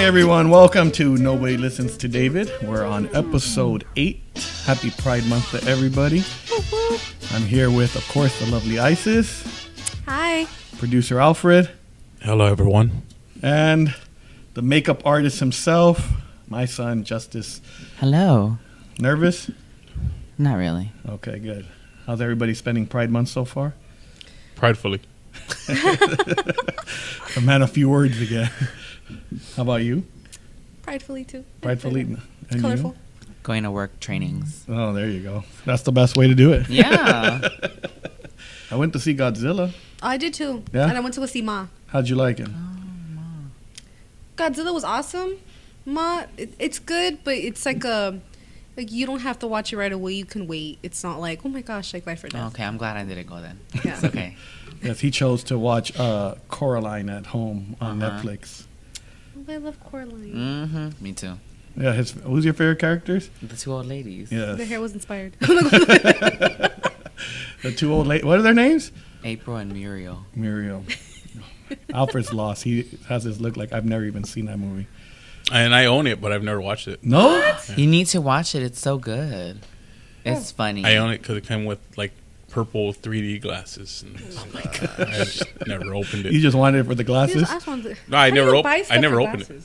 everyone. Welcome to Nobody Listens to David. We're on episode 8. Happy Pride Month to everybody. I'm here with, of course, the lovely Isis. Hi. Producer Alfred. Hello, everyone. And the makeup artist himself, my son, Justice. Hello. Nervous? Not really. Okay, good. How's everybody spending Pride Month so far? Pridefully. A man of few words again. How about you? Pridefully, too. Pridefully. It's And colorful. Going to work trainings. You? Oh, there you go. That's the best way to do it. Yeah. I went to see Godzilla. I did, too. Yeah? And I went to go see Ma. How'd you like it? Godzilla was awesome. Ma, it's good, but it's like you don't have to watch it right away. You can wait. It's not like, oh my gosh, like life or death. Okay, I'm glad I didn't go then. Yeah. It's okay. Yes, he chose to watch Coraline at home on Netflix. Oh, I love Coraline. Mm-hmm. Me too. Yeah, who's your favorite characters? The two old ladies. Yes. The hair was inspired. The two old ladies. What are their names? April and Muriel. Muriel. Alfred's lost. He has this look like I've never even seen that movie. And I own it, but I've never watched it. No? You need to watch it. It's so good. It's funny. I own it because it came with like purple 3D glasses. And I just never opened it. You just wanted it for the glasses? No, I never opened it.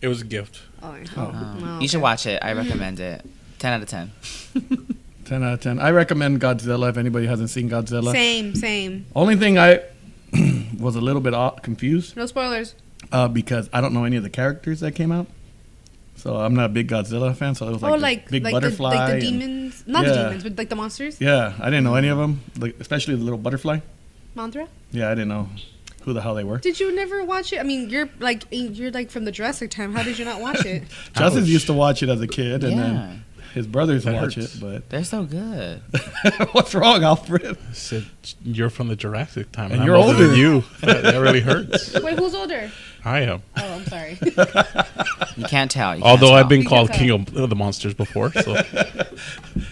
It was a gift. You should watch it. I recommend it. 10 out of 10. 10 out of 10. I recommend Godzilla if anybody hasn't seen Godzilla. Same. Only thing I was a little bit confused. No spoilers. Because I don't know any of the characters that came out. So I'm not a big Godzilla fan. So it was like big butterfly. Like the demons. Not the demons, but like the monsters. Yeah, I didn't know any of them, like, especially the little butterfly. Mantra? Yeah, I didn't know who the hell they were. Did you never watch it? I mean, you're like from the Jurassic time. How did you not watch it? Justice used to watch it as a kid, and Yeah. then his brothers watch hurts. it. But They're so good. what's wrong, Alfred? I said, you're from the Jurassic time. And I'm you're older older. than you. That really hurts. Wait, who's older? I am. Oh, I'm sorry. You can't tell. You Although can't I've tell. been You called can king of the monsters before. So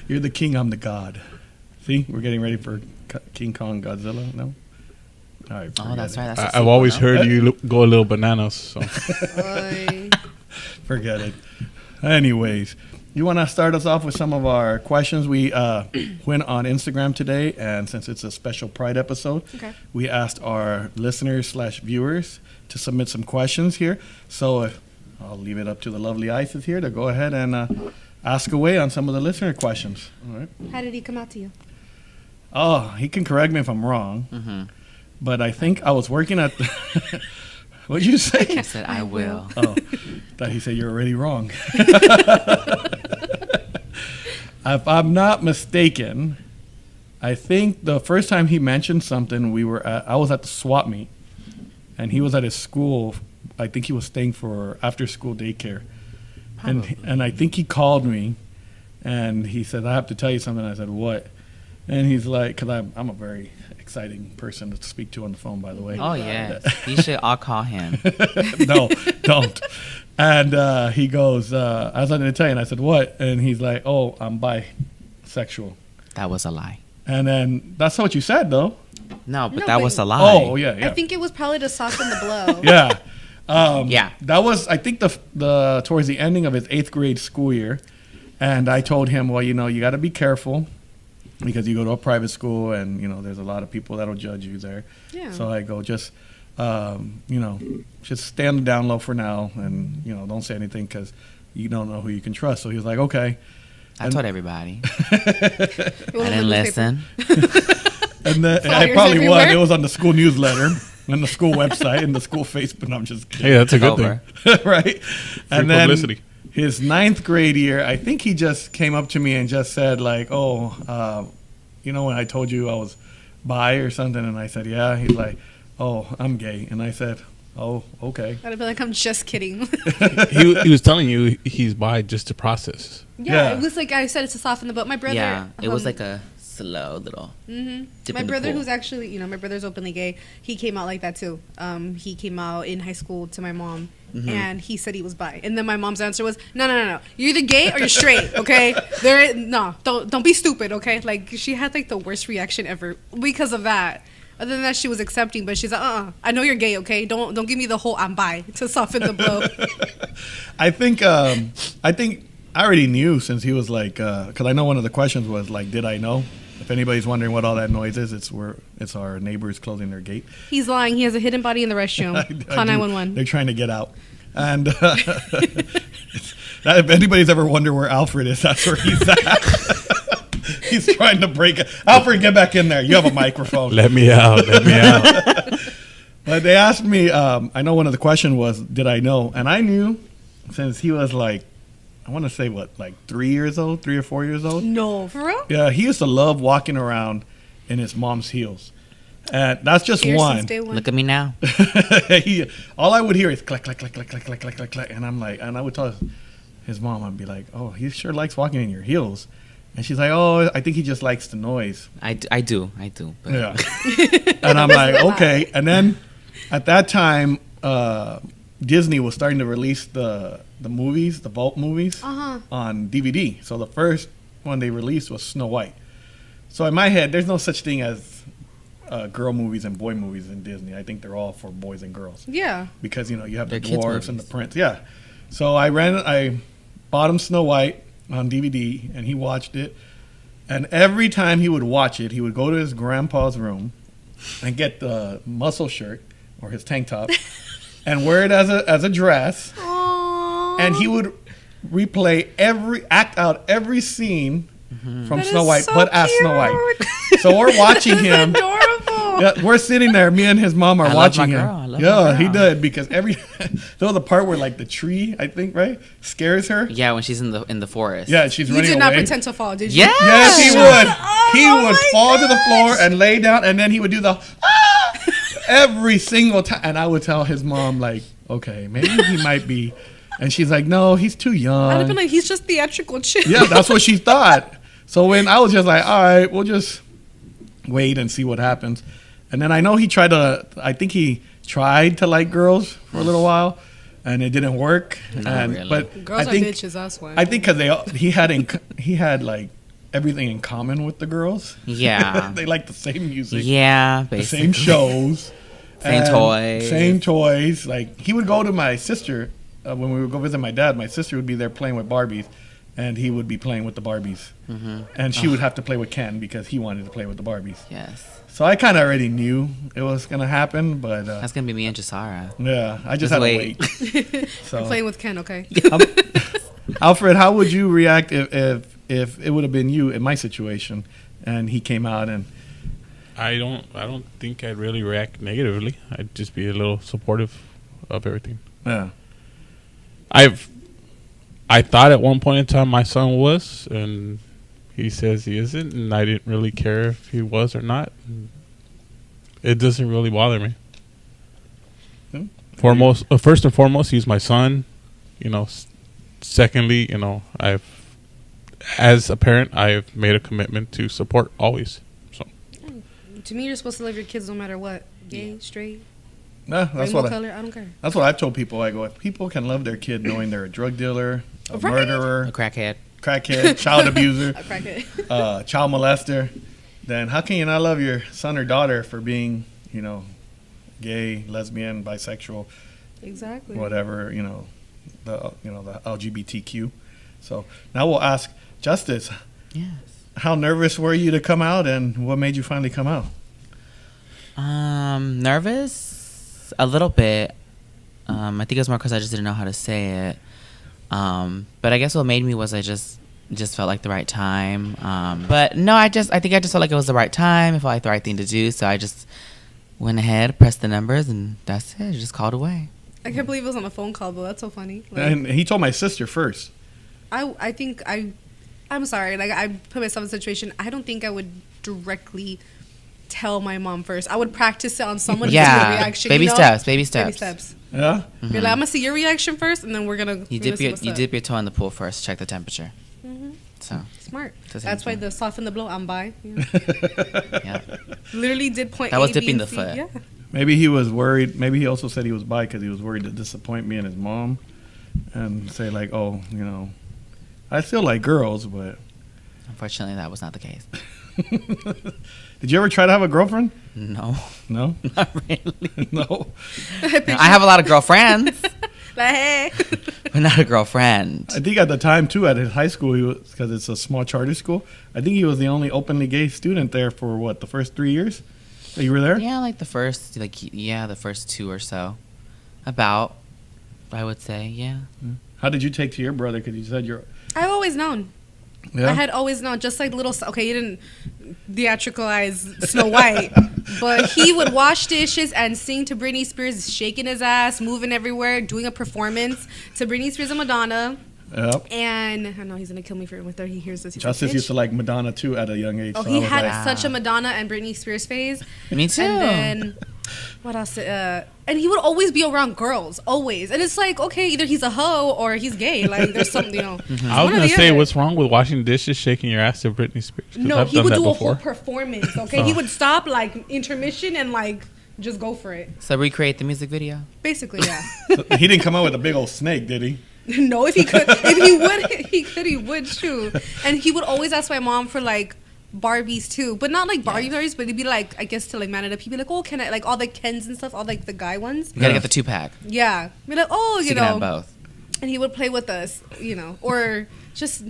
You're the king, I'm the god. See, we're getting ready for King Kong Godzilla. No. All right. Oh, that's right. That's I've always heard you go a little bananas. So Oy. Forget it. Anyways, you want to start us off with some of our questions? We went on Instagram today, and since it's a special Pride episode, we asked our listeners/viewers to submit some questions here. So I'll leave it up to the lovely Isis here to go ahead and ask away on some of the listener questions. All right. How did he come out to you? Oh, he can correct me if I'm wrong, but I think I was working at. What'd you say? I said, I will. Oh, thought he said you're already wrong. If I'm not mistaken, I think the first time he mentioned something, I was at the swap meet, and he was at his school. I think he was staying for after school daycare, and I think he called me, and he said, "I have to tell you something." I said, "What?" And he's like, "Because I'm a very exciting person to speak to on the phone, by the way." Oh, yes. You should all call him. No, don't. And he goes, I was going to tell you, and I said, "What?" And he's like, "Oh, I'm bisexual." That was a lie. And then that's not what you said, though. No, but No, that but- was a lie. Oh, yeah. I think it was probably to soften the blow. Yeah. Yeah. That was, I think, the towards the ending of his 8th grade school year. And I told him, well, you got to be careful because you go to a private school and, there's a lot of people that'll judge you there. Yeah. So I go, just stay on the down low for now and, don't say anything because you don't know who you can trust. So he was like, okay. I told everybody. It I was didn't in the listen. And then I Flyers probably was. everywhere. It was on the school newsletter, and the school website, and the school Facebook. I'm just kidding. hey, that's a good Over. thing. Right? Free And then publicity. his 9th grade year, I think he just came up to me and just said, like, "Oh, when I told you I was bi or something," and I said, "Yeah." He's like, "Oh, I'm gay," and I said, "Oh, okay." I'd be like, I'm just kidding. he was telling you he's bi just to process. Yeah. It was like I said, it's to soften the blow. My brother. Yeah, it was like a slow little. dip My in the brother, pool. who's actually, my brother's openly gay. He came out like that too. He came out in high school to my mom, and he said he was bi. And then my mom's answer was, "No. You're either gay or you're straight. Okay, don't be stupid. Okay." Like she had like the worst reaction ever because of that. Other than that, she was accepting, but she's like, I know you're gay, okay? Don't give me the whole I'm bi to soften the blow. I think I already knew since he was like, because I know one of the questions was like, did I know? If anybody's wondering what all that noise is, it's our neighbors closing their gate. He's lying. He has a hidden body in the restroom. Call 911. They're trying to get out. And if anybody's ever wondered where Alfred is, that's where he's at. He's trying to break it. Alfred, get back in there. You have a microphone. Let me out. Let me out. But they asked me, I know one of the questions was, did I know? And I knew since he was like, I want to say like 3 or 4 years old. No, for real? Yeah, he used to love walking around in his mom's heels. And that's just Here one. since day one. Look at me now. All I would hear is clack, clack, clack, clack, clack, clack, clack, clack, clack. And I'm like, and I would tell his mom, I'd be like, oh, he sure likes walking in your heels. And she's like, oh, I think he just likes the noise. I do. But Yeah. And I'm like, okay. And then at that time, Disney was starting to release the movies, the Vault movies, on DVD. So the first one they released was Snow White. So in my head, there's no such thing as girl movies and boy movies in Disney. I think they're all for boys and girls. Yeah. Because, you have They're the kids' dwarfs and the movies. prince. Yeah. So I bought him Snow White on DVD, and he watched it. And every time he would watch it, he would go to his grandpa's room and get the muscle shirt or his tank top and wear it as a dress. Aww. And he would act out every scene from That Snow is White, so but as Snow White. cute. So we're watching him. Adorable. Yeah, we're sitting there. Me and his mom are I love watching my him. girl. I love Yeah, my he girl. did because there was a part where like the tree, I think, right, scares her. yeah, when she's in the forest. Yeah, she's You running did not away. pretend to fall, did you? Yeah. Yes, he Shut would. up. He Oh would my fall to the floor gosh. and lay down, and then he would do the every single time. And I would tell his mom like, okay, maybe he might be, and she's like, no, he's too young. I'd have been like, he's just theatrical chill. Yeah, that's what she thought. So when I was just like, all right, we'll just wait and see what happens. And then I know he tried to like girls for a little while, and it didn't work. Not really. But Girls I are think bitches, that's why. I think because he had like everything in common with the girls. Yeah. They like the same music, Yeah, the basically. same shows, Same and toys. same toys. Like he would go to my sister when we would go visit my dad. My sister would be there playing with Barbies, and he would be playing with the Barbies, and she would have to play with Ken because he wanted to play with the Barbies. Yes. So I kind of already knew it was gonna happen, but That's gonna be me and Jasara. yeah, I just Just had wait. to wait. So Playing with Ken, okay? Alfred, how would you react if it would have been you in my situation and he came out and I don't think I'd really react negatively. I'd just be a little supportive of everything. yeah. I thought at one point in time my son was, and he says he isn't, and I didn't really care if he was or not. It doesn't really bother me. First and foremost, he's my son. Secondly, as a parent, I've made a commitment to support always. So To me, you're supposed to love your kids no matter what. Gay, straight, Nah, that's rainbow what color, I don't care. that's what I've told people. I go, if people can love their kid knowing they're a drug dealer, a Right. murderer, A crackhead. crackhead, child abuser, I crack it. child molester, then how can you not love your son or daughter for being, gay, lesbian, bisexual, Exactly. whatever, the LGBTQ. So now we'll ask Justice, Yes. how nervous were you to come out, and what made you finally come out? Nervous, a little bit. I think it was more because I just didn't know how to say it. But I guess what made me was I just felt like the right time. But no, I think I just felt like it was the right time. It felt like the right thing to do. So I just went ahead, pressed the numbers, and that's it. I just called away. I can't believe it was on a phone call, though. That's so funny. Like, And he told my sister first. I think I'm sorry. Like, I put myself in a situation. I don't think I would directly tell my mom first. I would practice it on someone to see Yeah, their reaction. baby you know? steps, baby Baby steps. steps. Yeah? You're like, I'm gonna see your reaction first, and then we're gonna. You we're gonna see what's up. dip your toe in the pool first. Check the temperature. So Smart. It's the same That's why thing. the soften the blow. I'm bi. Yeah. yeah, Literally did point. That was A, B, dipping and the C. foot. Yeah. Maybe he was worried. Maybe he also said he was bi because he was worried to disappoint me and his mom and say, like, oh, I still like girls, but unfortunately, that was not the case. Did you ever try to have a girlfriend? No, No. not really. No. I have a lot of girlfriends, Like, hey. but not a girlfriend. I think at the time too, at his high school, he was, because it's a small charter school. I think he was the only openly gay student there for what, the first 3 years that you were there. Yeah, like the first 2 or so. About, I would say, yeah. How did you take to your brother? Because you said you're. I've always known. Yeah. I had always known, just like little. Okay, you didn't theatricalize Snow White, but he would wash dishes and sing to Britney Spears, shaking his ass, moving everywhere, doing a performance to Britney Spears and Madonna. Yep. And I know he's gonna kill me for it with her. He hears this. He's like, Justice "Bitch." used to like Madonna too at a young age. Oh, so I he was had like, such a Madonna and Britney Spears phase. Me too. And then what else? And he would always be around girls, always. And it's like, okay, either he's a hoe or he's gay. Like there's something, you know. It's I was one or gonna the say, other. what's wrong with washing dishes, shaking your ass to Britney Spears? 'Cause No, I've he done would that do a before. whole performance. Okay, he would stop like intermission and like just go for it. So recreate the music video. Basically, yeah. he didn't come out with a big old snake, did he? No, if he could, he would too. And he would always ask my mom for like Barbies too, but not like Barbies, but it'd be like, I guess to like man it up, he'd be like, oh, can I, like all the Kens and stuff, all like the guy ones. You gotta get the 2-pack. Yeah, be like, oh, So you you can have know, both. and he would play with us, you know, or just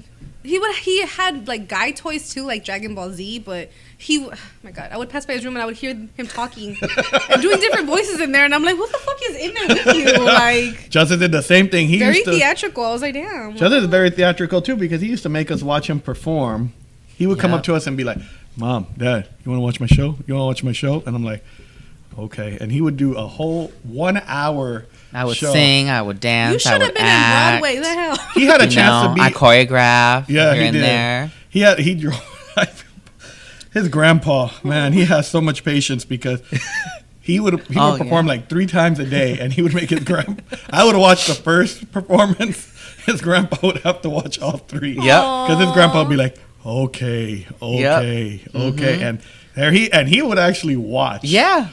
he had like guy toys too, like Dragon Ball Z, but oh my god, I would pass by his room and I would hear him talking and doing different voices in there, and I'm like, what the fuck is in there with you? Like, Justice did the same thing. He very used to. theatrical. I was like, damn. Justice is very theatrical too because he used to make us watch him perform. He would come Yeah. up to us and be like, "Mom, Dad, you want to watch my show? You want to watch my show?" And I'm like, "Okay." And he would do a whole 1 hour. I would show. sing, I would dance, You I should would have been act. in Broadway. The hell. He had a You chance know, to be. I choreograph Yeah, here he and did. there. He drove. His grandpa, man, he has so much patience because he would perform yeah. like 3 times a day, and he would make his grandpa. I would watch the first performance. His grandpa would have to watch all 3. Yep. Because his grandpa would be like, okay, and he would actually watch. Yeah.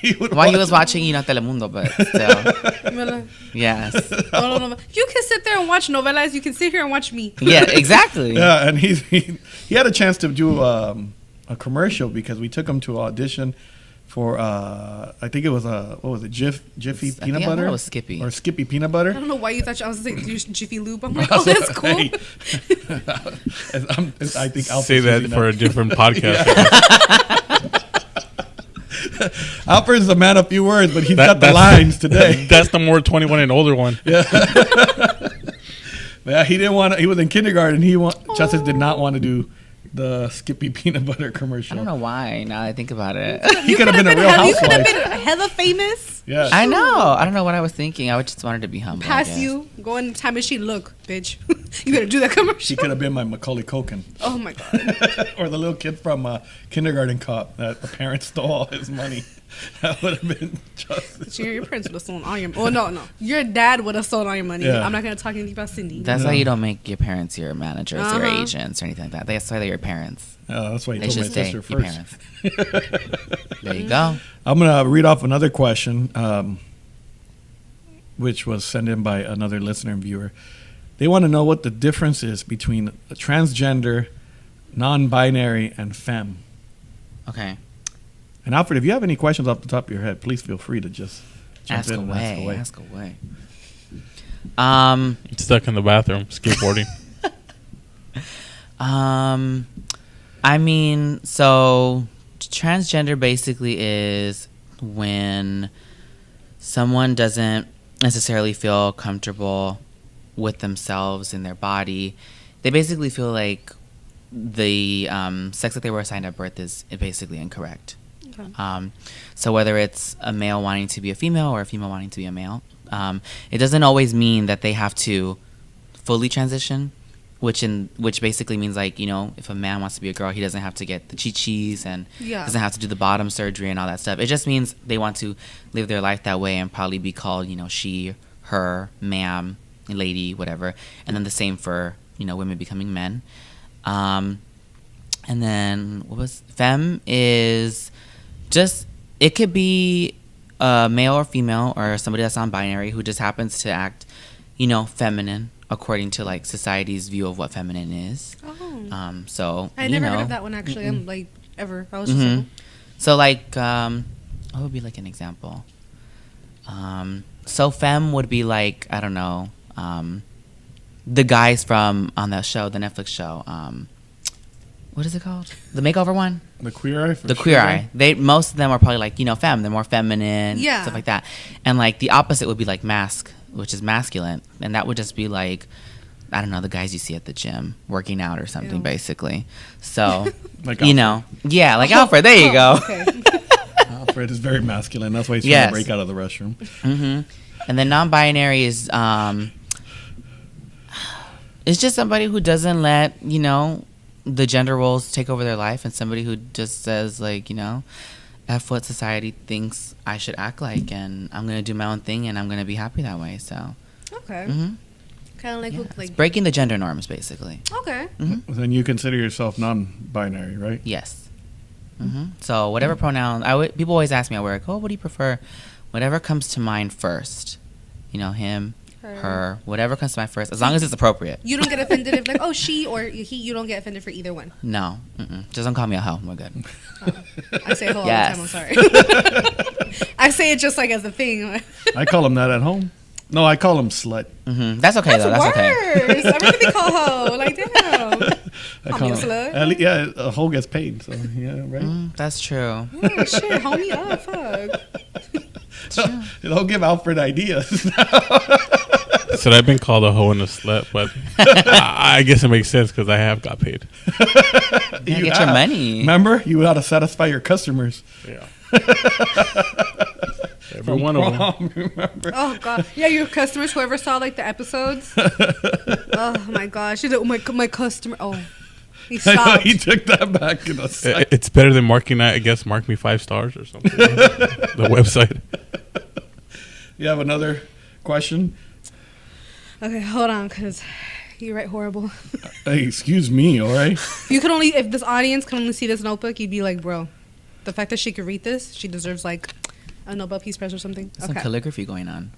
He would While he watch. was watching, Telemundo, but still. Yes. You can sit there and watch novelas. You can sit here and watch me. Yeah, exactly. Yeah, and he had a chance to do a commercial because we took him to audition for I think it was what was it, Jiffy I peanut think I thought butter it was Skippy. or Skippy peanut butter. I don't know why you thought I was saying use Jiffy Lube. I'm like, oh, that's cool. Hey. I think Alfred's Say that using for a different podcast. Alfred's a man of few words, but he's got the That's- lines today. That's the more 21 and older one. Yeah, he didn't want. He was in kindergarten. Justice did not want to do the Skippy peanut butter commercial. I don't know why, now that I think about it. He could have been a real You could have housewife. been hella famous. Yeah. I know. I don't know what I was thinking. I just wanted to be humble. I Pass guess. you. Go in the time machine. Look, bitch. You better do that commercial. She could have been my Macaulay Culkin. Oh my god. Or the little kid from Kindergarten Cop that the parents stole all his money. That would have been Justice. Your parents would have stolen all your. Oh no. Your dad would have stolen all your money. Yeah. I'm not gonna talk anything about Cindy. That's No. why you don't make your parents your managers or Uh-huh. agents or anything like that. That's why they're your parents. That's why he They told my should stay sister your first. parents. There you go. I'm going to read off another question, which was sent in by another listener and viewer. They want to know what the difference is between a transgender, non-binary, and femme. Okay. And Alfred, if you have any questions off the top of your head, please feel free to just jump Ask in and away. Ask away. Stuck in the bathroom, skateboarding. I mean, so transgender basically is when someone doesn't necessarily feel comfortable with themselves in their body. They basically feel like the sex that they were assigned at birth is basically incorrect. Okay. So whether it's a male wanting to be a female or a female wanting to be a male, it doesn't always mean that they have to fully transition, which basically means, like, you know, if a man wants to be a girl, he doesn't have to get the chi-chis and Yeah. doesn't have to do the bottom surgery and all that stuff. It just means they want to live their life that way and probably be called, you know, she, her, ma'am, lady, whatever. And then the same for, you know, women becoming men. And then femme is just, it could be a male or female or somebody that's non-binary who just happens to act, you know, feminine according to like society's view of what feminine is. Oh. So I you never know, heard of that one actually. I'm like ever. I was just Mhm. like, So like, what would be like an example? So femme would be like, I don't know, the guys from on that show, the Netflix show. What is it called? The makeover one? The Queer Eye. For The sure. Queer Eye. They most of them are probably like, you know, femme. They're more feminine, Yeah. stuff like that. And like the opposite would be like mask, which is masculine, and that would just be like, I don't know, the guys you see at the gym working out or something, Ew. basically. So Like you know, yeah, like Alfred. There you go. Okay. Alfred is very masculine. That's why he's trying Yes. to break out of the restroom. Hmm. And then non-binary is it's just somebody who doesn't let, you know, the gender roles take over their life, and somebody who just says like, you know, F what society thinks I should act like, and I'm gonna do my own thing, and I'm gonna be happy that way. So Okay. hmm Kind of like, yeah. with, It's like. breaking the gender norms, basically. Okay. Then you consider yourself non-binary, right? Yes. So whatever pronoun people always ask me at work, oh, what do you prefer? Whatever comes to mind first. You know, him, her, whatever comes to mind first, as long as it's appropriate. You don't get offended if like, oh, she or he. You don't get offended for either one. No, just don't call me a hoe. We're good. I say ho Yes. all the time. I'm sorry. I say it just like as a thing. I call him that at home. No, I call him slut. That's okay though. That's worse. okay. I'm gonna be called ho. Like damn. I Call call me a him. slut. Yeah, a hoe gets paid. So yeah, right. That's true. Oh shit, hold me up. Fuck. Don't give Alfred ideas. So I've been called a hoe and a slut, but I guess it makes sense because I have got paid. You get your money. Remember, you got to satisfy your customers. Yeah. Every one of them. Prom, remember? Oh god. Yeah, your customers. Whoever saw like the episodes. Oh my gosh. She's like, oh my customer. Oh, he I know, stopped. he took that back in a second. It's better than marking that, I guess, mark me 5 stars or something. The website. You have another question? Okay, hold on, cause you write horrible. Hey, excuse me, all right? If this audience can only see this notebook, you'd be like, bro, the fact that she could read this, she deserves like a Nobel Peace Prize or something. Some calligraphy going on.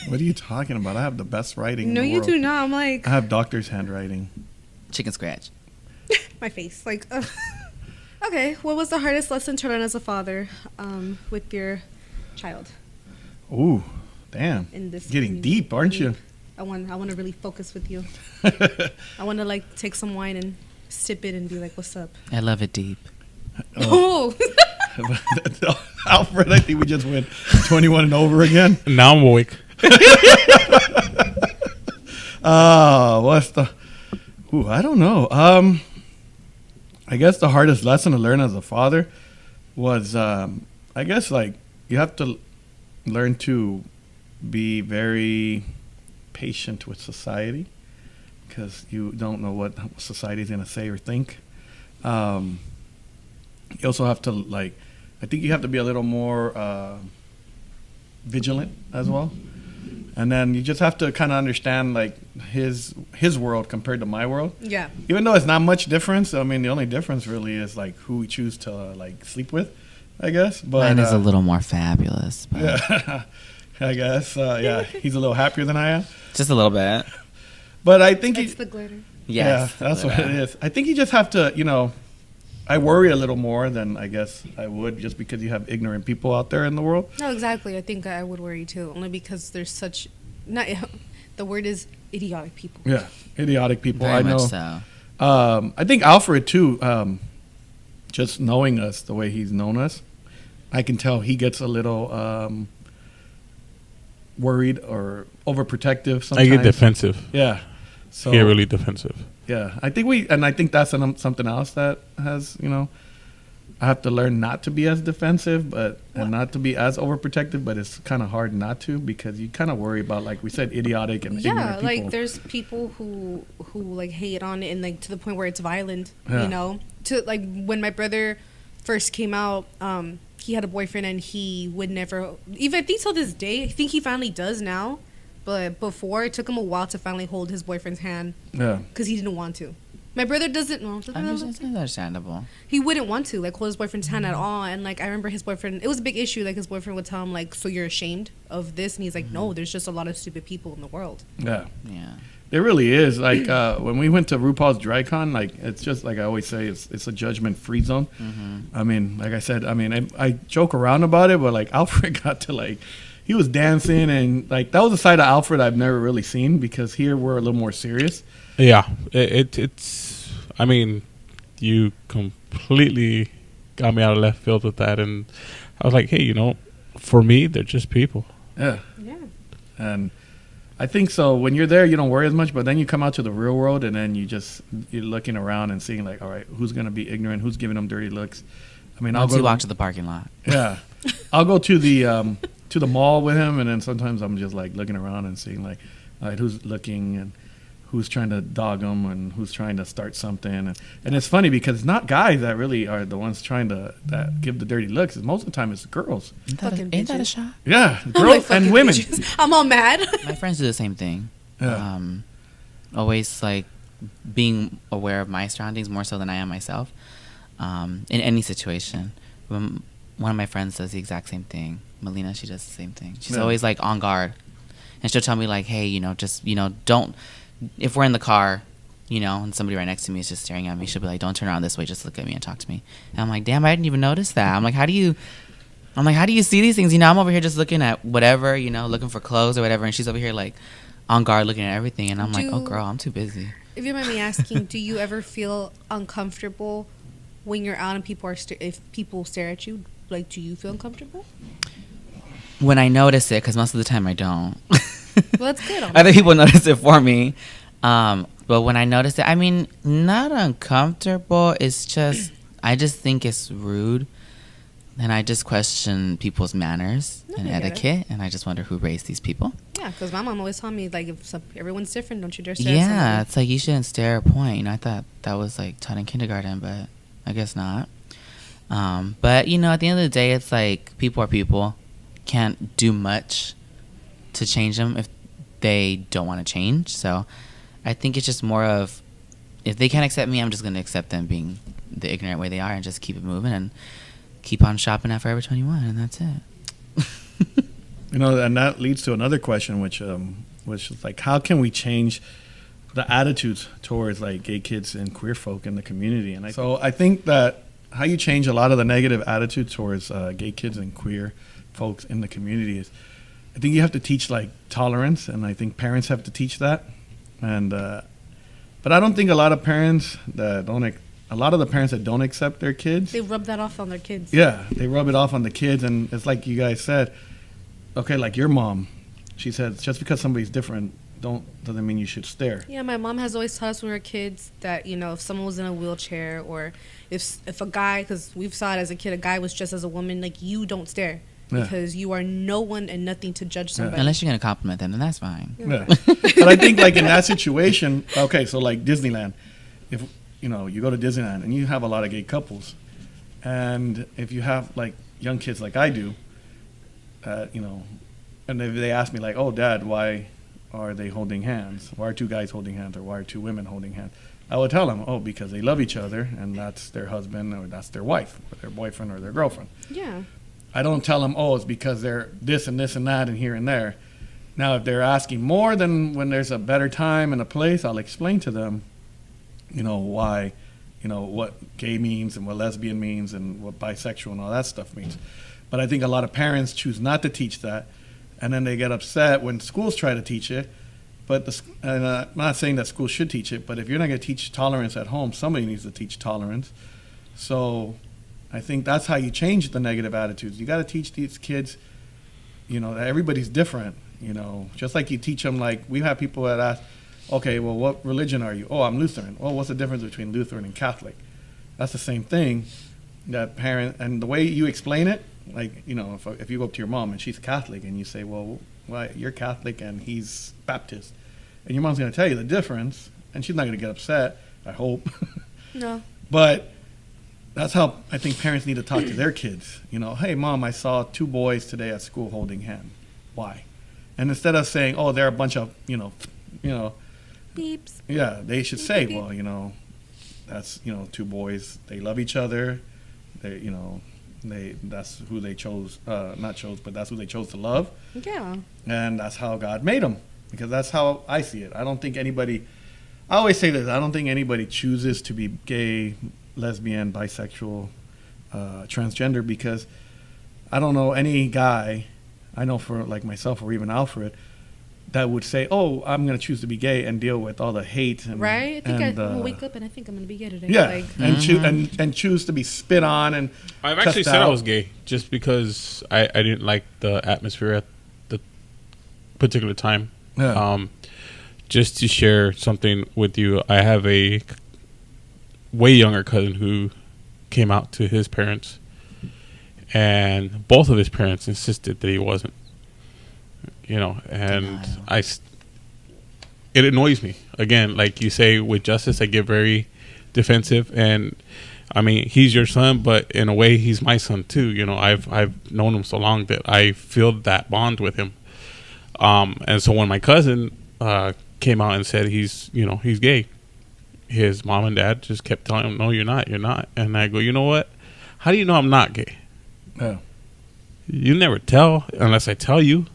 What are you talking about? I have the best writing No, in the you world. do not. I'm like I have doctor's handwriting. Chicken scratch. my face. Like, okay, what was the hardest lesson to learn as a father with your child? Ooh, damn. In this Getting community. deep, aren't you? I want to really focus with you. I want to like take some wine and sip it and be like, "What's up?" I love it deep. Oh, Alfred, I think we just went 21 and over again. Now I'm awake. What's the... Ooh, I don't know. I guess the hardest lesson to learn as a father was, I guess, like, you have to learn to be very patient with society because you don't know what society is going to say or think. You also have to, like, I think you have to be a little more vigilant as well. And then you just have to kind of understand, like, his world compared to my world. yeah. Even though it's not much difference, I mean, the only difference really is, like, who we choose to, like, sleep with, I guess. But Mine is a little more fabulous, but yeah, I guess. Yeah, he's a little happier than I am. just a little bit. But I think That's the glitter. Yes, yeah, that's what it is. I think you just have to, you know, I worry a little more than I guess I would just because you have ignorant people out there in the world. No, exactly. I think I would worry too, only because there's such not. The word is idiotic people. Yeah, idiotic people. Very I know. much so. I think Alfred too. Just knowing us the way he's known us, I can tell he gets a little worried or overprotective. Sometimes I get defensive. Yeah. So I get really defensive. yeah, I think that's something else that has, you know, I have to learn not to be as defensive, and not to be as overprotective. But it's kind of hard not to because you kind of worry about, like we said, idiotic and Yeah, ignorant people. like there's people who like hate on it and like to the point where it's violent. Yeah. You know, to like when my brother first came out, he had a boyfriend and he would never even I think till this day. I think he finally does now, but before it took him a while to finally hold his boyfriend's hand Yeah. because he didn't want to. My brother doesn't. Well, It's understandable. he wouldn't want to like hold his boyfriend's hand at all, and like I remember his boyfriend. It was a big issue. Like his boyfriend would tell him like, "So you're ashamed of this?" And he's like, "No, there's just a lot of stupid people in the world." Yeah. Yeah. There really is. Like when we went to RuPaul's DryCon, like it's just like I always say, it's a judgment-free zone. I mean, like I said, I mean, I joke around about it, but like Alfred got to like, he was dancing and like that was a side of Alfred I've never really seen because here we're a little more serious. Yeah, it's. I mean, you completely got me out of left field with that, and I was like, hey, you know, for me, they're just people. Yeah. Yeah. And I think so. When you're there, you don't worry as much, but then you come out to the real world, and then you're looking around and seeing like, all right, who's gonna be ignorant? Who's giving them dirty looks? I mean, Once you walk to the parking lot. Yeah, I'll go to the mall with him, and then sometimes I'm just like looking around and seeing like, all right, who's looking and who's trying to dog them and who's trying to start something. And it's funny because it's not guys that really are the ones trying to that give the dirty looks. Most of the time, it's girls. Ain't that a shot? Yeah, Oh, my girls fucking and women. bitches. I'm all mad. My friends do the same thing. Yeah. Always like being aware of my surroundings more so than I am myself. In any situation. One of my friends does the exact same thing. Melina, she does the same thing. She's Yeah. always like on guard. And she'll tell me like, hey, you know, just, you know, don't, if we're in the car, you know, and somebody right next to me is just staring at me, she'll be like, don't turn around this way, just look at me and talk to me. And I'm like, damn, I didn't even notice that. I'm like, how do you see these things? You know, I'm over here just looking at whatever, you know, looking for clothes or whatever, and she's over here like on guard looking at everything, and I'm like, oh girl, I'm too busy. If you mind me asking, do you ever feel uncomfortable when you're out and people if people stare at you? Like, do you feel uncomfortable? When I notice it, because most of the time I don't. Well, that's good. Other people notice it for me. But when I notice it, I mean, not uncomfortable. It's just, I just think it's rude. And I just question people's manners and I get it. etiquette. And I just wonder who raised these people. Yeah, because my mom always told me, like, if everyone's different, don't you dare stare at Yeah, somebody. it's like you shouldn't stare or point. You know, I thought that was like taught in kindergarten, but I guess not. But, you know, at the end of the day, it's like people are people. Can't do much to change them if they don't want to change. So I think it's just more of, if they can't accept me, I'm just going to accept them being the ignorant way they are and just keep it moving and keep on shopping at Forever 21, and that's it. You know, and that leads to another question, which is like, how can we change the attitudes towards like gay kids and queer folk in the community? And I think that how you change a lot of the negative attitude towards gay kids and queer folks in the community is, I think you have to teach like tolerance, and I think parents have to teach that. And but I don't think a lot of the parents that don't accept their kids, They rub that off on their kids. yeah, they rub it off on the kids. And it's like you guys said, okay, like your mom, she said, just because somebody's different doesn't mean you should stare. Yeah, my mom has always taught us when we were kids that, you know, if someone was in a wheelchair or if a guy, because we've saw it as a kid, a guy was dressed as a woman, like, you don't stare. Yeah. Because you are no one and nothing to judge somebody. Unless you're going to compliment them, then that's fine. Yeah. But I think like in that situation, okay, so like Disneyland, if you know, you go to Disneyland and you have a lot of gay couples, and if you have like young kids like I do, you know, and if they ask me like, oh Dad, why are they holding hands? Why are two guys holding hands, or why are two women holding hands? I would tell them, oh, because they love each other and that's their husband or that's their wife or their boyfriend or their girlfriend. Yeah. I don't tell them, oh, it's because they're this and this and that and here and there. Now, if they're asking more than when there's a better time and a place, I'll explain to them, you know, why, you know, what gay means and what lesbian means and what bisexual and all that stuff means. But I think a lot of parents choose not to teach that, and then they get upset when schools try to teach it. But I'm not saying that schools should teach it, but if you're not going to teach tolerance at home, somebody needs to teach tolerance. So I think that's how you change the negative attitudes. You got to teach these kids, you know, that everybody's different. You know, just like you teach them, like we have people that ask, okay, well, what religion are you? Oh, I'm Lutheran. Well, what's the difference between Lutheran and Catholic? That's the same thing. That parent, and the way you explain it, like, you know, if you go up to your mom and she's Catholic and you say, well, why, you're Catholic and he's Baptist, and your mom's going to tell you the difference, and she's not going to get upset, I hope. No. But that's how I think parents need to talk to their kids. You know, hey, Mom, I saw two boys today at school holding hands. Why? And instead of saying, oh, they're a bunch of, you know, Beeps. yeah, they should Beep, say, beep, beep. well, you know, that's, you know, two boys, they love each other. They, you know, that's who they chose, not chose, but that's who they chose to love. Yeah. And that's how God made them. because that's how I see it. I don't think anybody. I always say this. I don't think anybody chooses to be gay, lesbian, bisexual, transgender, because I don't know any guy I know for like myself or even Alfred that would say, "Oh, I'm going to choose to be gay and deal with all the hate." And, Right? I think and, I'm gonna wake up and I think I'm gonna be gay today. Yeah, Like, and choose to be spit on and. I've actually cussed said I out. was gay just because I didn't like the atmosphere at the particular time. Yeah. Just to share something with you, I have a way younger cousin who came out to his parents, and both of his parents insisted that he wasn't. You know, and Denial. it annoys me. Again, like you say, with justice, I get very defensive, and I mean, he's your son, but in a way, he's my son too. You know, I've known him so long that I feel that bond with him. And so when my cousin came out and said he's gay, his mom and dad just kept telling him, "No, you're not. You're not." And I go, "You know what? How do you know I'm not gay? Yeah. You never tell unless I tell you."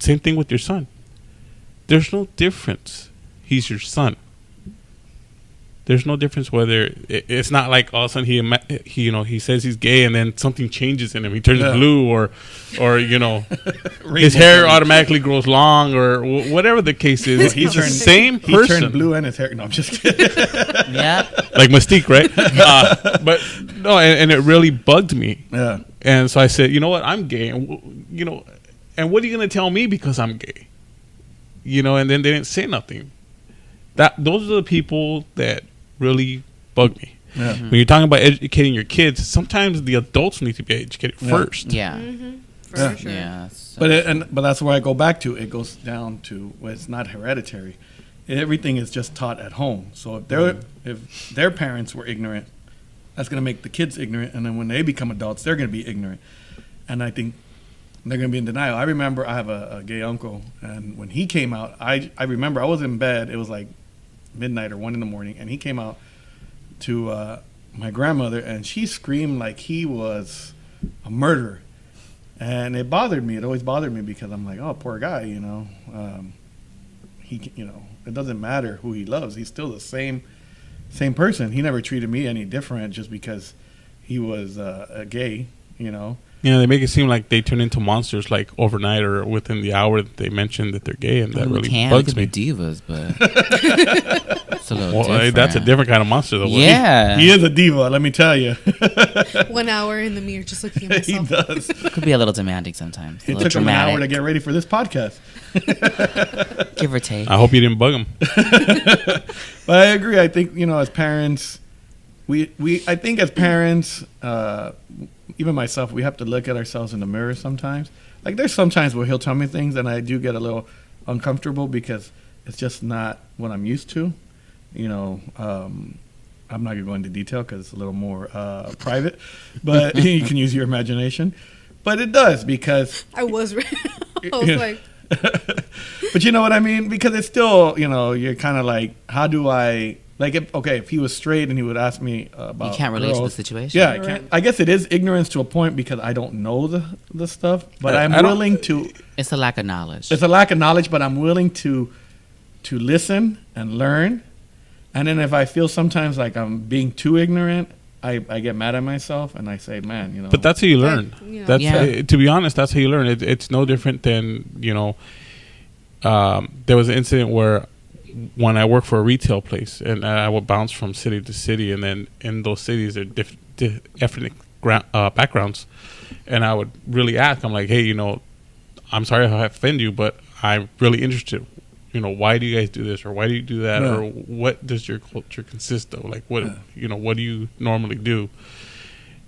Same thing with your son. There's no difference. He's your son. There's no difference whether it's not like all of a sudden he says he's gay and then something changes in him. He turns blue or his hair automatically grows long or whatever the case is. He's the same person. He turned blue and his hair. No, I'm just kidding. Yeah. Like Mystique, right? But no, and it really bugged me. Yeah. And so I said, you know what? I'm gay, and and what are you going to tell me because I'm gay? And then they didn't say nothing. Those are the people that really bug me. Yeah. When you're talking about educating your kids, sometimes the adults need to be educated first. Yeah. for sure. Yeah. But that's where I go back to. It goes down to it's not hereditary. Everything is just taught at home. So if their parents were ignorant, that's going to make the kids ignorant, and then when they become adults, they're going to be ignorant. And I think they're going to be in denial. I remember I have a gay uncle, and when he came out, I remember I was in bed. It was like midnight or 1 a.m, and he came out to my grandmother, and she screamed like he was a murderer. And it bothered me. It always bothered me because I'm like, oh, poor guy, he, it doesn't matter who he loves. He's still the same person. He never treated me any different just because he was a gay, Yeah, they make it seem like they turn into monsters like overnight or within the hour that they mention that they're gay, and that really bugs me. Divas, but it's a little different. That's a different kind of monster, though. Yeah, he is a diva. Let me tell you. 1 hour in the mirror, just looking at He myself. does. could be a little demanding sometimes. It took him an hour to get ready for this podcast. Give or take. I hope you didn't bug him. But I agree. I think as parents, I think as parents, even myself, we have to look at ourselves in the mirror sometimes. Like there's sometimes where he'll tell me things and I do get a little uncomfortable because it's just not what I'm used to. I'm not going to go into detail because it's a little more private, but you can use your imagination. But it does because I was ready. I was like, but you know what I mean? Because it's still, you're kind of like, how do I, like, if he was straight and he would ask me about You can't relate to the girls, situation. Yeah, I can't. I guess it is ignorance to a point because I don't know the stuff, but I'm willing to. It's a lack of knowledge. It's a lack of knowledge, but I'm willing to listen and learn. And then if I feel sometimes like I'm being too ignorant, I get mad at myself and I say, man, But that's how you learn. Yeah. To be honest, that's how you learn. It's no different than, there was an incident where when I worked for a retail place and I would bounce from city to city, and then in those cities there are ethnic backgrounds, and I would really ask, I'm like, hey, I'm sorry if I offend you, but I'm really interested. Why do you guys do this, or why do you do that, or what does your culture consist of? Like, what what do you normally do?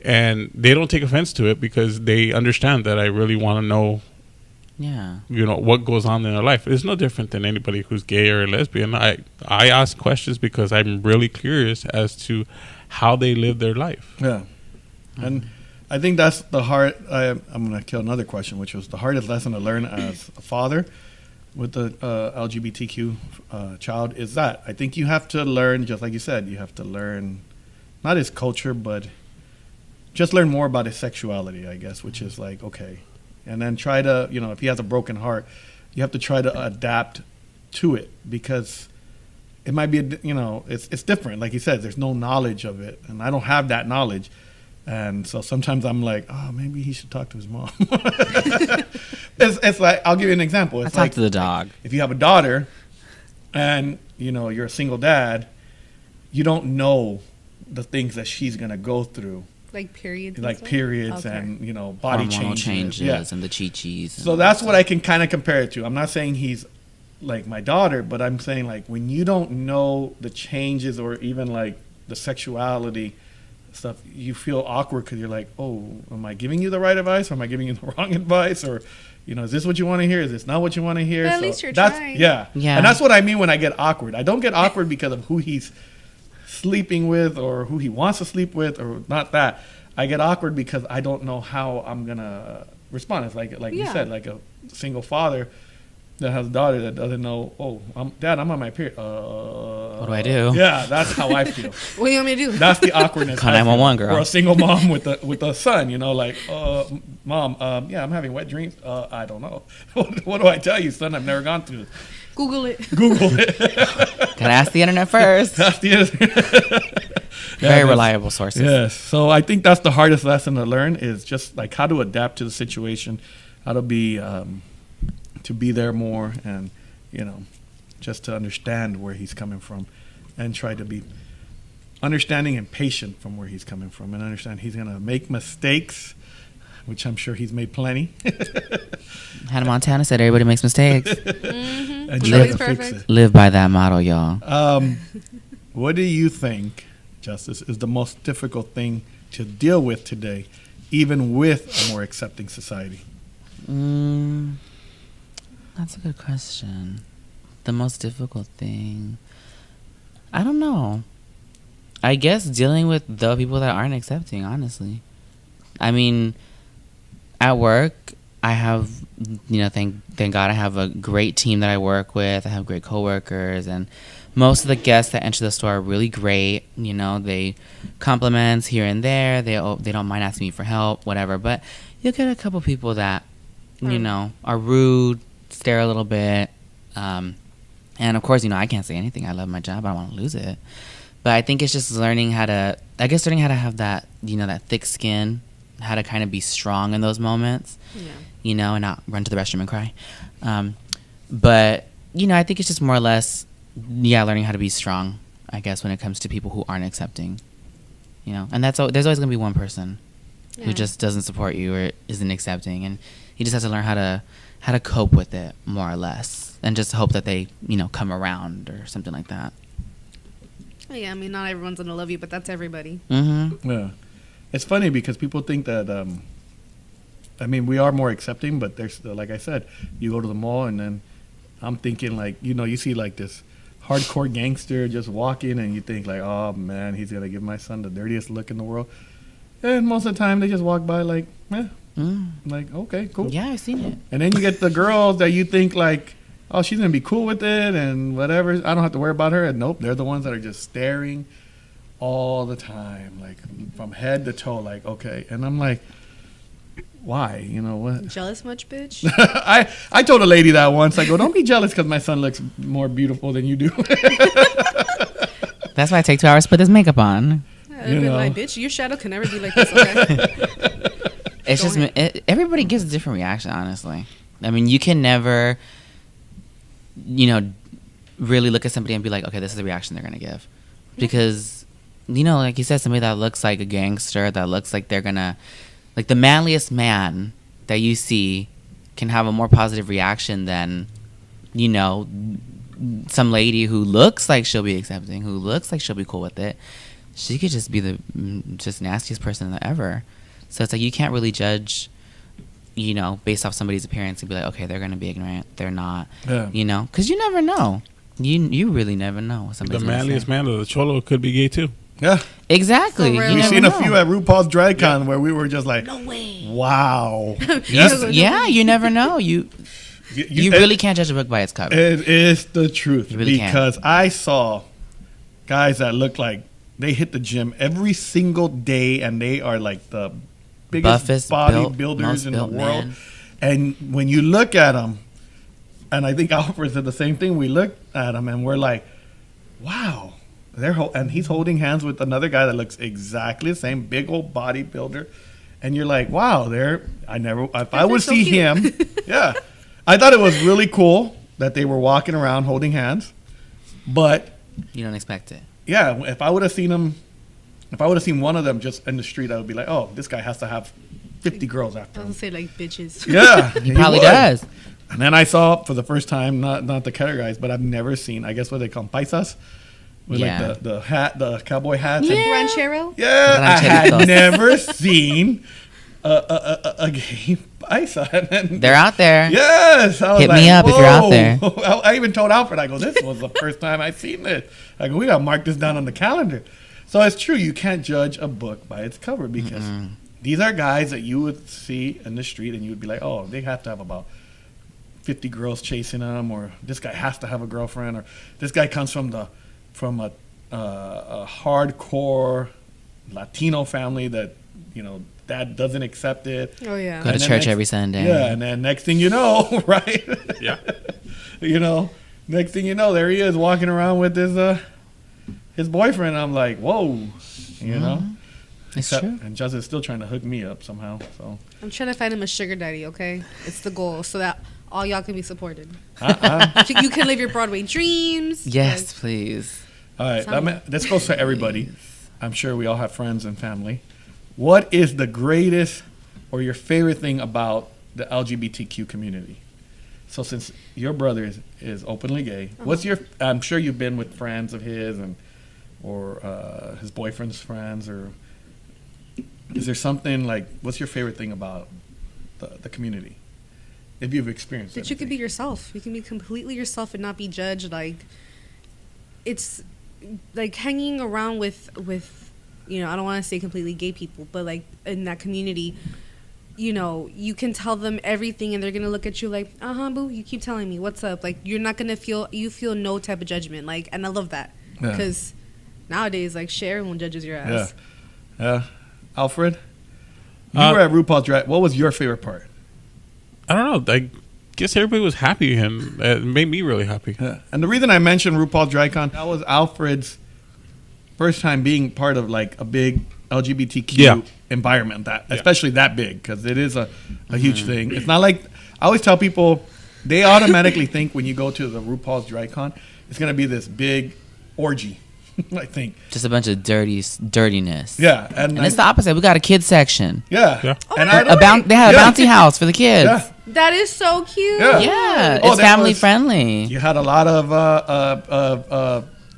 And they don't take offense to it because they understand that I really want to know. Yeah. What goes on in their life. It's no different than anybody who's gay or lesbian. I ask questions because I'm really curious as to how they live their life. Yeah. And I think that's the hard. I'm going to kill another question, which was the hardest lesson to learn as a father with the LGBTQ child is that I think you have to learn, just like you said, you have to learn not his culture, but just learn more about his sexuality, I guess, which is like, okay. And then try to, if he has a broken heart, you have to try to adapt to it, because it might be, it's different. Like he said, there's no knowledge of it, and I don't have that knowledge. And so sometimes I'm like, oh, maybe he should talk to his mom. It's like, I'll give you an example. It's I like talk to the dog. if you have a daughter and, you're a single dad, you don't know the things that she's going to go through. Like periods. Like stuff? periods Okay. and, body Hormonal changes. Yeah. and the chi-chis. So that's what I can kind of compare it to. I'm not saying he's like my daughter, but I'm saying like when you don't know the changes or even like the sexuality stuff, you feel awkward because you're like, oh, am I giving you the right advice or am I giving you the wrong advice? Or, is this what you want to hear? Is this not what you want to hear? But at least you're that's, trying. Yeah. Yeah. And that's what I mean when I get awkward. I don't get awkward because of who he's sleeping with or who he wants to sleep with or not that. I get awkward because I don't know how I'm going to respond. It's like you Yeah. said, like a single father that has a daughter that doesn't know, Dad, I'm on my period. What do I do? Yeah, that's how I feel. What do you want me to do? That's the awkwardness. Call I feel. 911, girl. Or a single mom with a son, like, Mom, yeah, I'm having wet dreams. I don't know. What do I tell you, son? I've never gone through this. Google it. Google it. Gotta ask the internet first. That's the Very reliable sources. Yes. So I think that's the hardest lesson to learn is just like how to adapt to the situation, how to be there more, and just to understand where he's coming from, and try to be understanding and patient from where he's coming from, and understand he's gonna make mistakes, which I'm sure he's made plenty. Hannah Montana said everybody makes mistakes. And try Nobody's to fix perfect. it. Live by that motto, y'all. What do you think, Justice, is the most difficult thing to deal with today, even with a more accepting society? That's a good question. The most difficult thing, I don't know. I guess dealing with the people that aren't accepting, honestly. I mean, at work, I have, thank God I have a great team that I work with. I have great coworkers, and most of the guests that enter the store are really great. They compliments here and there. They don't mind asking me for help, whatever. But you'll get a couple people that, are rude, stare a little bit. And of course, I can't say anything. I love my job. I don't want to lose it. But I think it's just learning how to have that, that thick skin, how to kind of be strong in those moments, and not run to the restroom and cry. But, I think it's just more or less, learning how to be strong, I guess, when it comes to people who aren't accepting, and there's always going to be one person who just doesn't support you or isn't accepting. And you just have to learn how to cope with it more or less, and just hope that they, come around or something like that. Yeah, I mean, not everyone's gonna love you, but that's everybody. Mm-hmm. Yeah. It's funny because people think that, we are more accepting, but there's, like I said, you go to the mall and then I'm thinking like, you see like this hardcore gangster just walking and you think like, oh man, he's going to give my son the dirtiest look in the world. And most of the time they just walk by like, like, okay, cool. Yeah, I've seen it. And then you get the girls that you think like, oh, she's going to be cool with it and whatever. I don't have to worry about her. And nope, they're the ones that are just staring all the time, like from head to toe, like, okay. And I'm like, why? What? Jealous much, bitch? I told a lady that once. I go, don't be jealous because my son looks more beautiful than you do. That's why I take 2 hours to put this makeup on. I've been like, bitch, your shadow can never be like this, okay? It's just everybody gives a different reaction, honestly. I mean, you can never, really look at somebody and be like, okay, this is the reaction they're going to give. Because, like you said, somebody that looks like a gangster, that looks like they're going to, like the manliest man that you see can have a more positive reaction than, some lady who looks like she'll be accepting, who looks like she'll be cool with it. She could just be the just nastiest person ever. So it's like you can't really judge, based off somebody's appearance and be like, okay, they're going to be ignorant. They're not, because you never know. You really never know what somebody's The gonna manliest say. man of the cholo could be gay too. Yeah. Exactly. For real. You We've never seen a know. few at RuPaul's Drag Con where we were just like, No way. wow. Yeah, you never know. You really can't judge a book by its cover. It is the truth. You really can't. Because I saw guys that look like they hit the gym every single day and they are like the biggest Buffest, most bodybuilders in the built world. man. And when you look at them, and I think Alfred said the same thing. We looked at him and we're like, wow. And he's holding hands with another guy that looks exactly the same, big old bodybuilder. And you're like, wow, if I would so see cute. him, yeah. I thought it was really cool that they were walking around holding hands. But You don't expect it. yeah, if I would have seen one of them just in the street, I would be like, oh, this guy has to have 50 girls after I him. was gonna say like bitches. Yeah, He probably would. does. And then I saw for the first time, not the Keller guys, but I've never seen, I guess what they call them, paisas? With Yeah. like the hat, the cowboy hats. Like And- ranchero. yeah, I had Rancheritos. never seen a gay paisa. And then- They're out there. Yes. I was Hit me up if you're out whoa. there. I even told Alfred, I go, this was the first time I seen this. I go, we got to mark this down on the calendar. So it's true. You can't judge a book by its cover because these are guys that you would see in the street and you would be like, oh, they have to have about 50 girls chasing them, or this guy has to have a girlfriend, or this guy comes from a hardcore Latino family that, dad doesn't accept it. Oh yeah. Go to And then church every Sunday. Yeah, and then next thing you know, right? Yeah. Next thing you know, there he is walking around with his boyfriend. I'm like, whoa, It's true. And Justin's still trying to hook me up somehow. So I'm trying to find him a sugar daddy. Okay, it's the goal so that all y'all can be supported. I, You can live your Broadway dreams. Yes, please. all right, Sound- this goes for everybody. I'm sure we all have friends and family. What is the greatest or your favorite thing about the LGBTQ community? So since your brother is openly gay, I'm sure you've been with friends of his or his boyfriend's friends, or is there something like, what's your favorite thing about the community? If you've experienced That you can be anything. yourself. You can be completely yourself and not be judged. Like, it's like hanging around with I don't want to say completely gay people, but like in that community, you can tell them everything and they're gonna look at you like, boo, you keep telling me what's up. Like, you're not gonna feel no type of judgment. Like, and I love that Yeah. because nowadays, like, everyone judges your ass. Yeah. Alfred, you Uh, were at RuPaul's Drag. What was your favorite part? I don't know. I guess everybody was happy, and it made me really happy. Yeah. And the reason I mentioned RuPaul's DragCon, that was Alfred's first time being part of like a big LGBTQ Yeah. environment, especially that big, because it is a huge thing. It's not like, I always tell people, they automatically think when you go to the RuPaul's DragCon, it's going to be this big orgy, I think. Just a bunch of dirtiness. Yeah. And it's the opposite. We got a kids section. Yeah. Yeah. And They have a Yeah. bouncy house for the kids. Yeah. That is so cute. Yeah. Yeah, Oh, it's that family was- friendly. You had a lot of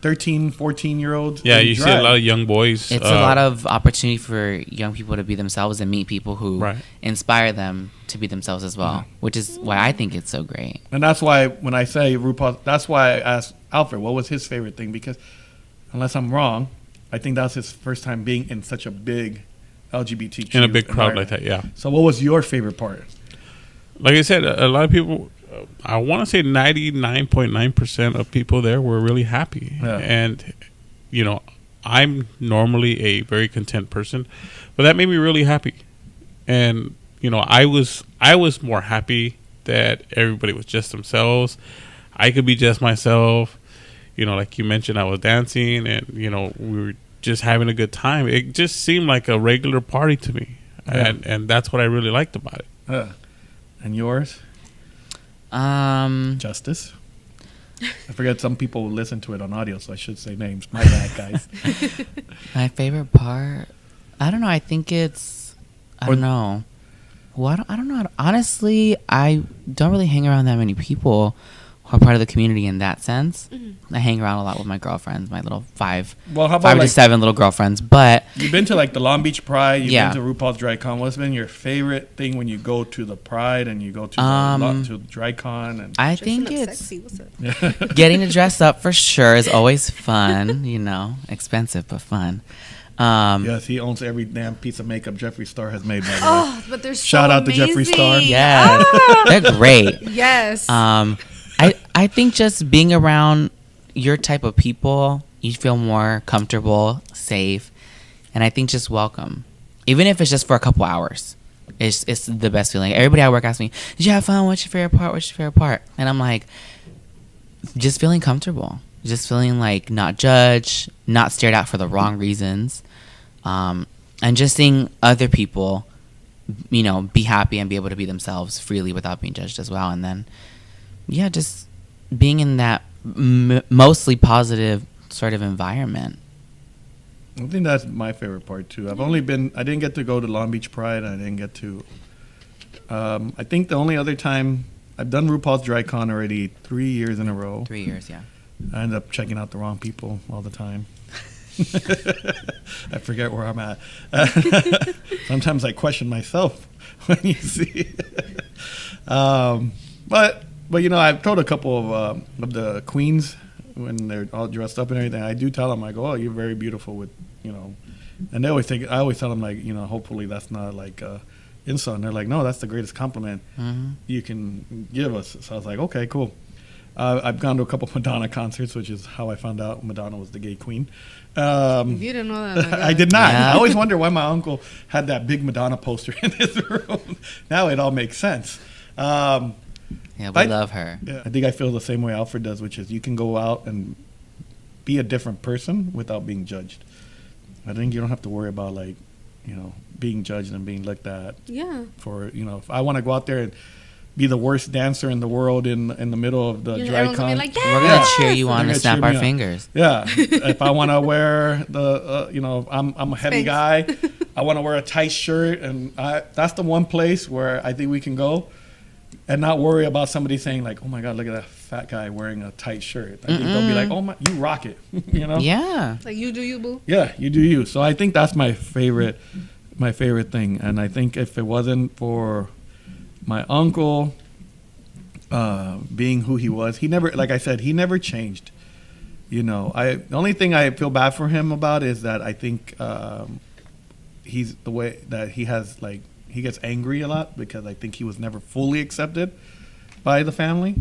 13, 14-year-olds. Yeah, in you see a drag. lot of young boys. It's a lot of opportunity for young people to be themselves and meet people who Right. inspire them to be themselves as well, which is why I think it's so great. And that's why when I say RuPaul, that's why I asked Alfred what was his favorite thing, because unless I'm wrong, I think that's his first time being in such a big LGBTQ in a big crowd environment. like that. Yeah. So what was your favorite part? Like I said, a lot of people, I want to say 99.9% of people there were really happy. Yeah. And, I'm normally a very content person, but that made me really happy. And, I was more happy that everybody was just themselves. I could be just myself. Like you mentioned, I was dancing and, we were just having a good time. It just seemed like a regular party to me. Yeah. And that's what I really liked about it. And yours, Justice? I forget some people listen to it on audio, so I should say names. My bad, guys. My favorite part, I don't know. I think it's, I don't know. Well, I don't know. Honestly, I don't really hang around that many people who are part of the community in that sense. I hang around a lot with my girlfriends, my little five Well, how to about 7 little girlfriends. But you've been to like the Long Beach Pride, you've Yeah. been to RuPaul's DragCon. What's been your favorite thing when you go to the Pride and you go to to DragCon? And I Dressing think up it's sexy. What's up? getting to dress up for sure is always fun. Expensive but fun. yes, he owns every damn piece of makeup Jeffree Star has made. By the way. Oh, but they're so Shout out to Jeffree amazing. Star. Yeah, they're great. Yes. I think just being around your type of people, you feel more comfortable, safe, and I think just welcome, even if it's just for a couple hours. It's the best feeling. Everybody at work asks me, "Did you have fun? What's your favorite part? What's your favorite part?" And I'm like, just feeling comfortable, just feeling like not judged, not stared at for the wrong reasons, and just seeing other people, you know, be happy and be able to be themselves freely without being judged as well. And then, yeah, just being in that mostly positive sort of environment. I think that's my favorite part too. I didn't get to go to Long Beach Pride. I didn't get to. I think the only other time I've done RuPaul's Drag Con already 3 years in a row. 3 years, yeah. I end up checking out the wrong people all the time. I forget where I'm at. Sometimes I question myself when you see. But you know, I've told a couple of the queens when they're all dressed up and everything. I do tell them, I go, "Oh, you're very beautiful," with, you know, and they always think. I always tell them, like, you know, hopefully that's not like insult. And they're like, "No, that's the greatest compliment you can give us." So I was like, "Okay, cool." I've gone to a couple Madonna concerts, which is how I found out Madonna was the gay queen. You didn't know that. I did not. Yeah. I always wonder why my uncle had that big Madonna poster in his room. Now it all makes sense. Yeah, we love her. Yeah, I think I feel the same way Alfred does, which is you can go out and be a different person without being judged. I think you don't have to worry about, like, you know, being judged and being looked at. Yeah. For, you know, if I want to go out there and be the worst dancer in the world in the middle of the You know, drag everyone's gonna con, be like, We're going to "Yes!" cheer you They're on gonna and snap cheer our me on. fingers. yeah. If I want to wear the, you know, I'm a heavy guy, I want to wear a tight shirt, and that's the one place where I think we can go and not worry about somebody saying, like, "Oh my God, look at that fat guy wearing a tight shirt." I think they'll be like, "Oh my, you rock it," you know? Yeah. Like, you do you, boo. Yeah, you do you. So I think that's my favorite thing. And I think if it wasn't for my uncle being who he was, he never, like I said, he never changed. You know, the only thing I feel bad for him about is that I think he's the way that he has, like, he gets angry a lot because I think he was never fully accepted by the family.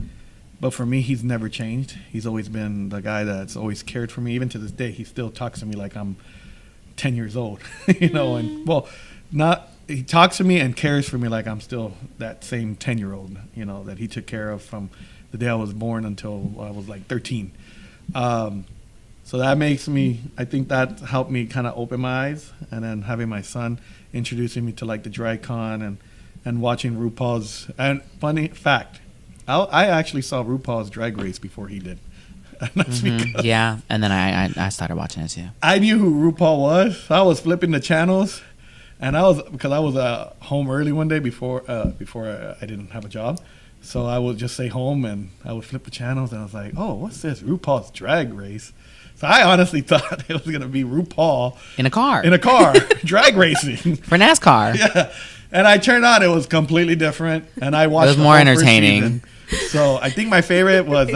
But for me, he's never changed. He's always been the guy that's always cared for me. Even to this day, he still talks to me like I'm 10 years old, you know, and he talks to me and cares for me like I'm still that same 10-year-old, you know, that he took care of from the day I was born until I was like 13. So that makes me, I think that helped me kind of open my eyes. And then having my son introducing me to, like, the drag con and watching RuPaul's, and funny fact, I actually saw RuPaul's Drag Race before he did. And that's because Yeah, and then I started watching it too. I knew who RuPaul was. I was flipping the channels, and because I was home early one day before I didn't have a job, so I would just stay home and I would flip the channels, and I was like, "Oh, what's this? RuPaul's Drag Race." So I honestly thought it was gonna be RuPaul In a car. drag racing. For NASCAR. Yeah, and I turned on, it was completely different, and I watched. It was the more whole first entertaining. season. So I think my favorite was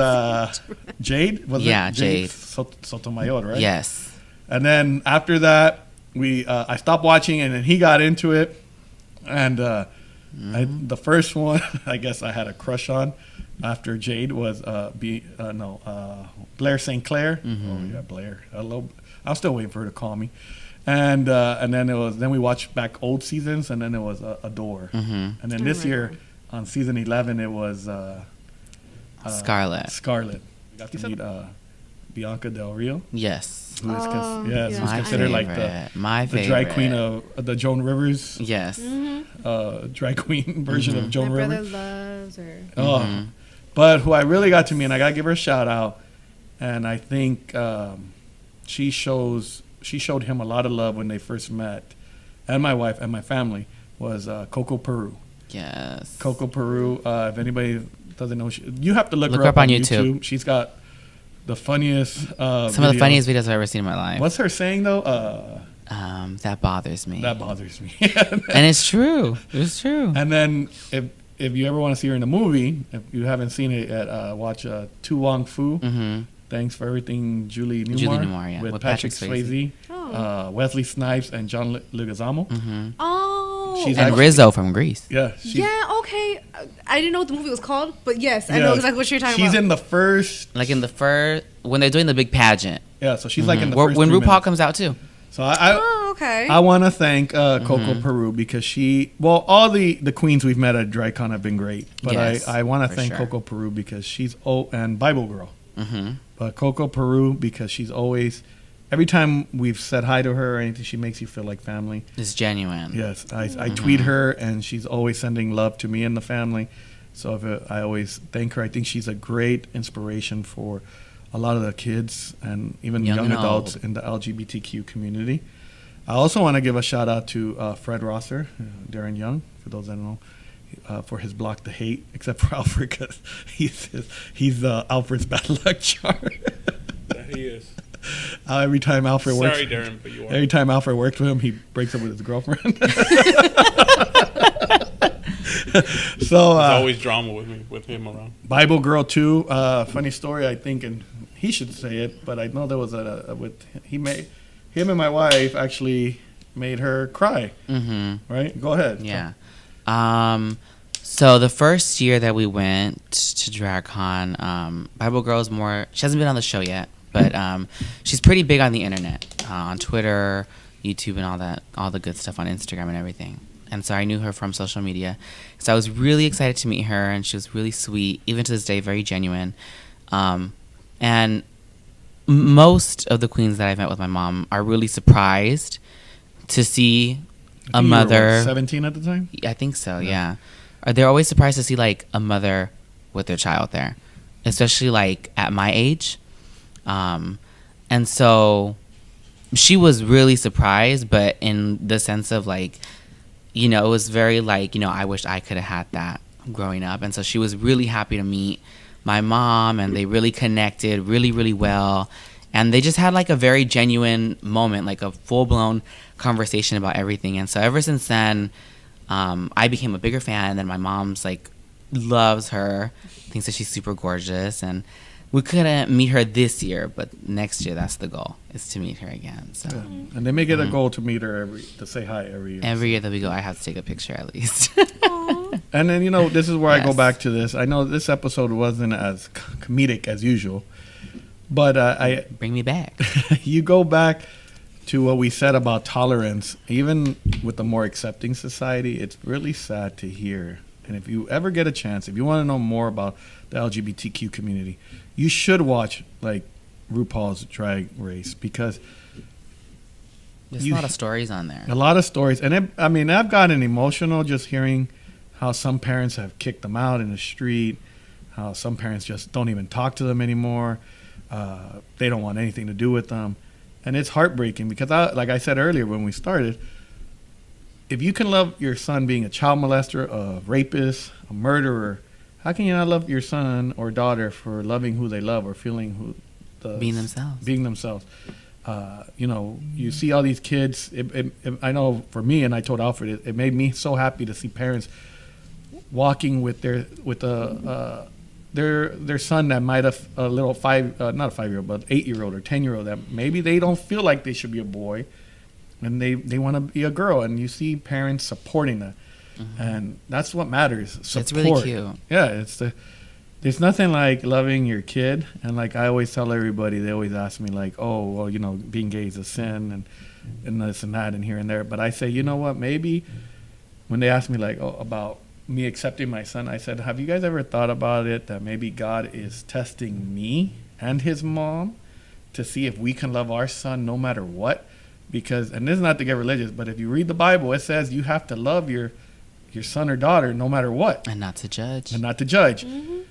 Jade. Was Yeah, it? Jade. Sotomayor, right? Yes. And then after that, I stopped watching, and then he got into it. And the first one, I guess I had a crush on after Jade was Blair St. Clair. Oh yeah, Blair. I'm still waiting for her to call me. And then we watched back old seasons, and then it was Adore. And then this year on season 11 it was Scarlet. We got to meet Bianca Del Rio. Yes. Who is Oh, who's yeah. My considered favorite. like My the favorite. drag queen of the Joan Rivers Yes. drag queen version of My Joan brother Rivers. loves her. Oh, but who I really got to meet, and I gotta give her a shout out, and I think she showed him a lot of love when they first met, and my wife and my family, was Coco Peru. Yes. Coco Peru. If anybody doesn't know, you have to look her her up up on on YouTube. YouTube. She's got the funniest. Some of the funniest videos I've ever seen in my life. What's her saying though? That bothers me. That bothers me. And it's true. It's true. And then if you ever want to see her in a movie, if you haven't seen it yet, watch Tu Wong Fu. Mm-hmm. Thanks for Everything, Julie Newmar. Julie Newmar, yeah, With with Patrick Patrick Swayze, Oh. Wesley Snipes, and John Leguizamo. Oh. She's And actually- Rizzo from Greece. Yeah. Yeah, okay. I didn't know what the movie was called, but yes, I yeah, know exactly what you're talking She's about. in the first. Like in the first, when they're doing the big pageant. Yeah, so she's like in the Where- first when 3 RuPaul minutes. comes out too. So I Oh, okay. I want to thank Coco Peru because all the queens we've met at DryCon have been great. But Yes, I want to for thank sure. Coco Peru because and Bible Girl. Mm-hmm. But Coco Peru because she's always, every time we've said hi to her or anything, she makes you feel like family. It's genuine. Yes, I tweet her and she's always sending love to me and the family. So I always thank her. I think she's a great inspiration for a lot of the kids and even Young young and adults old. in the LGBTQ community. I also want to give a shout out to Fred Rosser, Darren Young, for those that don't know, for his block the hate, except for Alfred because he's Alfred's bad luck charm. Yeah, he is. Every time Alfred works, Sorry, Darren, but you are. every time Alfred works with him, he breaks up with his girlfriend. So There's always drama with him around. Bible Girl too. Funny story, I think, and he should say it, but I know there was him and my wife actually made her cry. Mm-hmm. Right? Go ahead. Yeah. So the first year that we went to DragCon, Bible Girl's she hasn't been on the show yet, but she's pretty big on the internet, on Twitter, YouTube, and all the good stuff on Instagram and everything. And so I knew her from social media. So I was really excited to meet her, and she was really sweet, even to this day, very genuine. And most of the queens that I've met with my mom are really surprised to see I a think you were, mother. 17 at the time. I think so, yeah. They're always surprised to see like a mother with their child there, especially like at my age. And so she was really surprised, but in the sense of like, you know, it was very like, you know, I wish I could have had that growing up. And so she was really happy to meet my mom, and they really connected really, really well. And they just had like a very genuine moment, like a full-blown conversation about everything. And so ever since then, I became a bigger fan. And then my mom's like loves her, thinks that she's super gorgeous. And we couldn't meet her this year, but next year that's the goal, is to meet her again. So And they make it a goal to meet her to say hi every year. every year that we go, I have to take a picture at least. And then, you know, this is where I go Yes. back to this. I know this episode wasn't as comedic as usual, but Bring me back. you go back to what we said about tolerance. Even with a more accepting society, it's really sad to hear. And if you ever get a chance, if you want to know more about the LGBTQ community, you should watch like RuPaul's Drag Race, because There's a lot of stories on there. a lot of stories. And I've gotten emotional just hearing how some parents have kicked them out in the street, how some parents just don't even talk to them anymore. They don't want anything to do with them. And it's heartbreaking because, like I said earlier when we started, if you can love your son being a child molester, a rapist, a murderer, how can you not love your son or daughter for loving who they love or feeling Being themselves. Being themselves. You know, you see all these kids. I know for me, and I told Alfred, it made me so happy to see parents walking with their son that might have a little not a 5-year-old, but 8-year-old or 10-year-old that maybe they don't feel like they should be a boy, and they want to be a girl, and you see parents supporting that, and that's what matters. Support. It's really cute. Yeah, there's nothing like loving your kid, and like I always tell everybody, they always ask me like, oh, well, you know, being gay is a sin, and this and that and here and there, but I say, you know what, maybe when they ask me like, oh, about me accepting my son, I said, have you guys ever thought about it that maybe God is testing me and his mom to see if we can love our son no matter what? Because, and this is not to get religious, but if you read the Bible, it says you have to love your son or daughter no matter what. And not to judge. And not to judge.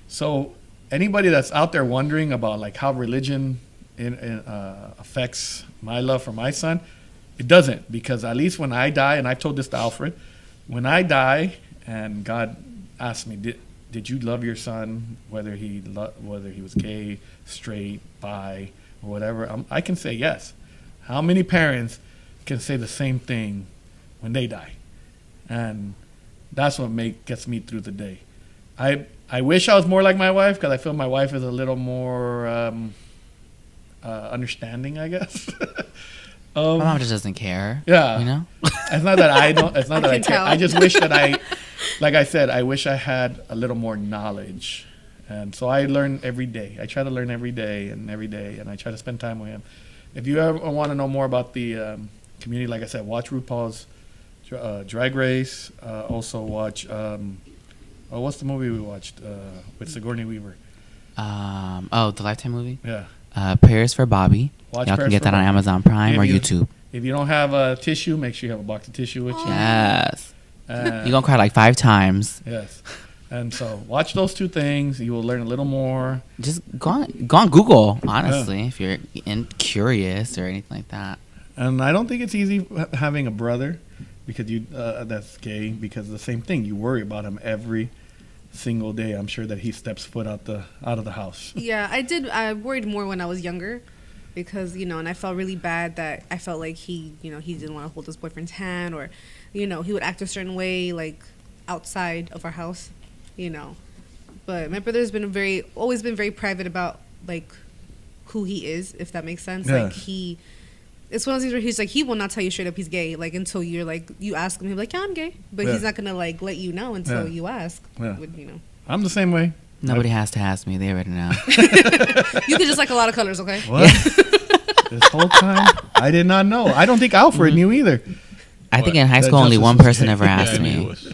So anybody that's out there wondering about like how religion affects my love for my son, it doesn't. Because at least when I die, and I've told this to Alfred, when I die and God asked me, did you love your son, whether he was gay, straight, bi, or whatever, I can say yes. How many parents can say the same thing when they die? And that's what gets me through the day. I wish I was more like my wife, because I feel my wife is a little more understanding, I guess. My mom just doesn't care. Yeah. You know? It's not that I don't. It's not that I can care. tell. I just wish that like I said, I wish I had a little more knowledge, and so I learn every day. I try to learn every day, and I try to spend time with him. If you ever want to know more about the community. Like I said, watch RuPaul's Drag Race. Also watch. What's the movie we watched with Sigourney Weaver? The Lifetime movie. Yeah. Prayers for Bobby. Watch Y'all Prayers can get for that on Bobby. Amazon Prime If or you- YouTube. If you don't have a tissue, make sure you have a box of tissue with you. Yes. And- You're gonna cry like 5 times. Yes. And so watch those 2 things. You will learn a little more. Just go on Google, honestly, if you're curious or anything like that. And I don't think it's easy having a brother because that's gay, because the same thing. You worry about him every single day. I'm sure that he steps foot out of the house. Yeah, I did. I worried more when I was younger because, and I felt really bad that I felt like he didn't want to hold his boyfriend's hand, or, he would act a certain way, like, outside of our house, But my brother's always been very private about, like, who he is, if that makes sense. Yeah. Like, it's one of those things where he's like, he will not tell you straight up he's gay, like, until you're like, you ask him, he'll be like, yeah, I'm gay. But Yeah. he's not gonna, like, let you know until Yeah. you ask. Yeah. With. I'm the same way. Nobody has to ask me. They already know. You could just like a lot of colors, okay? What? This whole time? I did not know. I don't think Alfred knew either. I think in high That school only justice one is person gay. ever Yeah, asked I knew it me. was.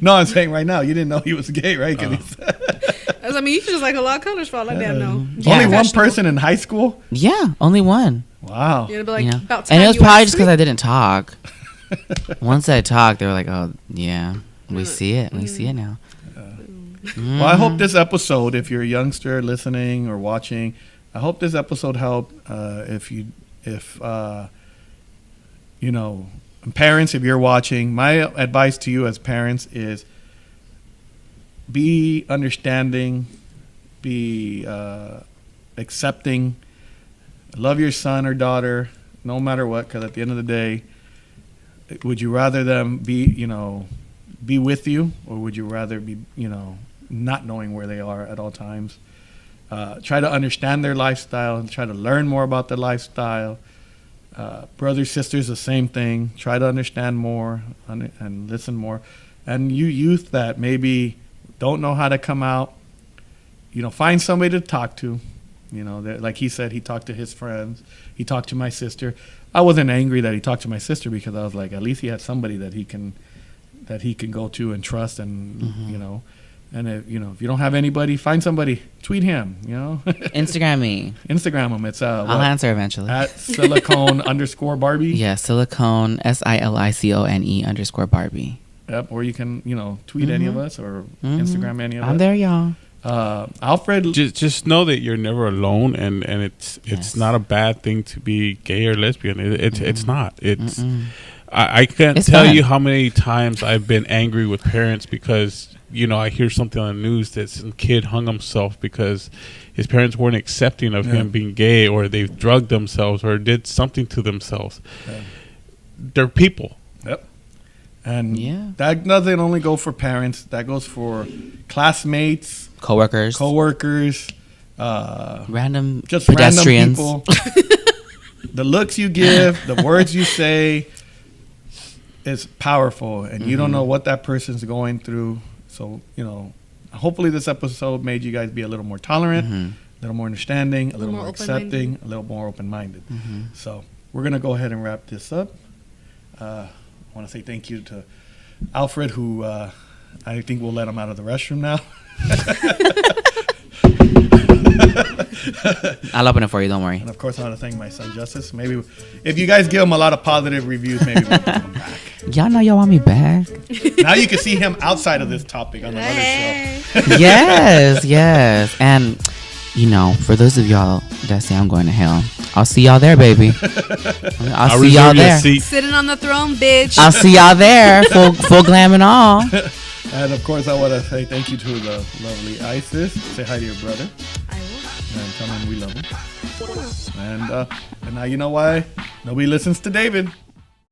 No, I'm saying right now, you didn't know he was gay, right? 'Cause I mean, you could just like a lot of colors for all I damn know. Yeah. Only one Fashionable. person in high school? Yeah, only one. Wow. You're gonna be like, You know? about time And it was you probably asked just because me. I didn't talk. Once I talked, they were like, "Oh, yeah, we see it. We see it now." Well, I hope this episode, if you're a youngster listening or watching, I hope this episode helped. If parents, if you're watching, my advice to you as parents is be understanding, be accepting, love your son or daughter, no matter what, because at the end of the day, would you rather them be with you, or would you rather be, not knowing where they are at all times? Try to understand their lifestyle and try to learn more about their lifestyle. Brothers, sisters, the same thing. Try to understand more and listen more. And you youth that maybe don't know how to come out, find somebody to talk to. Like he said, he talked to his friends. He talked to my sister. I wasn't angry that he talked to my sister because I was like, at least he had somebody that he can go to and trust, and and if you don't have anybody, find somebody, tweet him, Instagram me. Instagram him. It's I'll answer eventually. at silicone_Barbie. Yeah, silicone SILICONE_Barbie. Yep. Or you can tweet any of us or Instagram any of us. I'm there, y'all. Alfred. Just know that you're never alone, and it's Yes. not a bad thing to be gay or lesbian. It's not. It's I can't It's tell fun. you how many times I've been angry with parents because I hear something on the news that some kid hung himself because his parents weren't accepting of him being gay, or they've drugged themselves or did something to themselves. Yeah. They're people. Yep. And Yeah. that doesn't only go for parents. That goes for classmates, Coworkers. coworkers, Random just pedestrians. random people. The looks you give, the words you say is powerful, and you don't know what that person's going through. So, hopefully this episode made you guys be a little more tolerant, a little more understanding, a little more accepting, a little more open-minded. So we're going to go ahead and wrap this up. I want to say thank you to Alfred, who I think we'll let him out of the restroom now. I'll open it for you. Don't worry. And of course, I want to thank my son Justice. Maybe if you guys give him a lot of positive reviews, maybe we'll get him back. Y'all know y'all want me back. Now you can see him outside of this topic on another show. yes. And, for those of y'all that say I'm going to hell, I'll see y'all there, baby. I'll see y'all reserve your there. seat. Sitting on the throne, bitch. I'll see y'all there, full glam and all. And of course, I want to say thank you to the lovely Isis. Say hi to your brother I will. and tell him we love him. And now you know why nobody listens to David.